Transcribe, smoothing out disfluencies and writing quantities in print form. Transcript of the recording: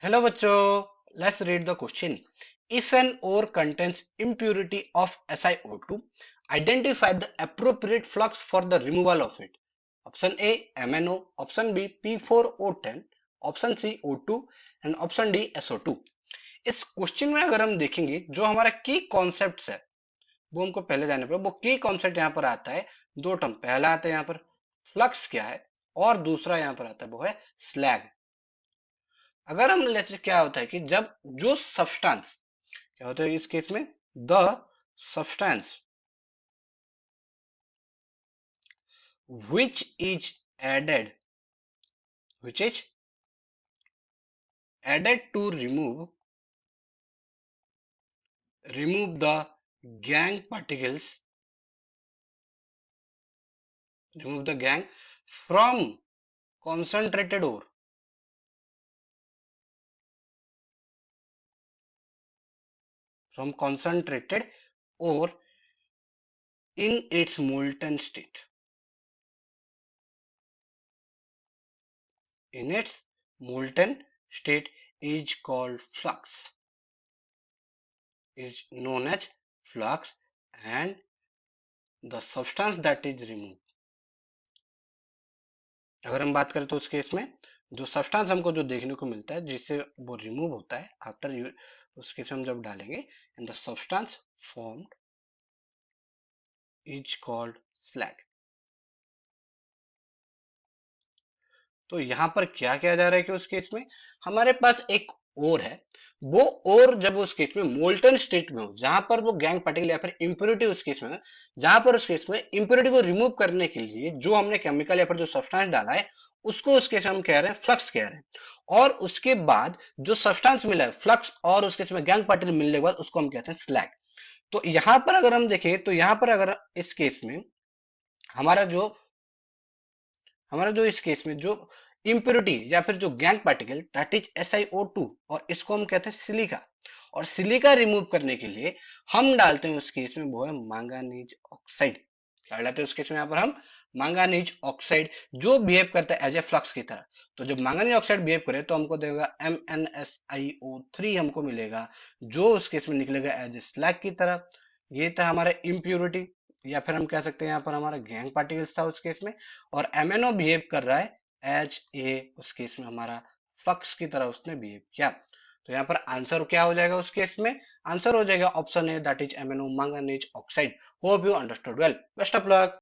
Hello bachcho, let's read the question. If an ore contains impurity of SiO2, identify the appropriate flux for the removal of it. Option A MnO, option B P4O10, option C O2 and option D SO2. इस question में अगर हम देखेंगे जो हमारा की concept है वो हमको पहले जाने पर वो की कॉन्सेप्ट यहाँ पर आता है। दो टर्म, पहला आता है यहाँ पर फ्लक्स क्या है और दूसरा यहाँ पर आता है वो है स्लैग। अगर हम लेट्स से क्या होता है कि जब जो सब्सटेंस क्या होता है इस केस में the substance which is added which is added to remove the gang particles remove the gang from concentrated ore from concentrated ore in its molten state in its molten state is called flux is known as flux and the substance that is removed। अगर हम बात करें तो उस case में जो substance हमको जो देखने को मिलता है जिससे वो रिमूव होता है आफ्टर उस केस में हम जब डालेंगे and the substance formed is called slag. तो यहां पर क्या किया जा रहा है कि उस केस में हमारे पास एक ओर है, वो ओर जब उस केस में मोल्टन स्टेट में हो जहां पर वो गैंग पार्टिकल या फिर इंप्योरिटी उस केस में जहां पर उस केस में इंप्योरिटी को रिमूव करने के लिए जो हमने केमिकल या फिर जो सब्सटेंस डाला है उसको उस केस में हम कह रहे हैं फ्लक्स कह रहे हैं। और उसके बाद जो सब्सटेंस मिला है फ्लक्स और उस केस में गैंग पार्टिकल मिलने के बाद उसको हम कहते हैं स्लैग। तो यहां पर अगर हम देखें तो यहां पर अगर इस केस में हमारा जो इस केस में जो इंप्योरिटी या फिर जो gangue particle that is SiO2 और इसको हम कहते हैं सिलिका। और सिलिका रिमूव करने के लिए हम डालते हैं उस केस में वो है मैंगानीज ऑक्साइड। क्या डालते हैं उस केस में यहाँ पर हम मैंगानीज ऑक्साइड जो बिहेव करता है एज ए फ्लक्स की तरह। तो जब मैंगानीज ऑक्साइड बिहेव करे तो हमको देगा MnSiO3 हमको मिलेगा जो उस केस में निकलेगा एज ए स्लैग की तरह। ये था हमारा इम्प्योरिटी या फिर हम कह सकते हैं यहाँ पर हमारा गैंग पार्टिकल्स था उस केस में। और MnO बिहेव कर रहा है एच ए उस केस में हमारा फ्लक्स की तरह उसने बिहेव किया। तो यहाँ पर आंसर क्या हो जाएगा उस केस में? आंसर हो जाएगा option A that is MnO manganese oxide. Hope you understood well. Best of luck.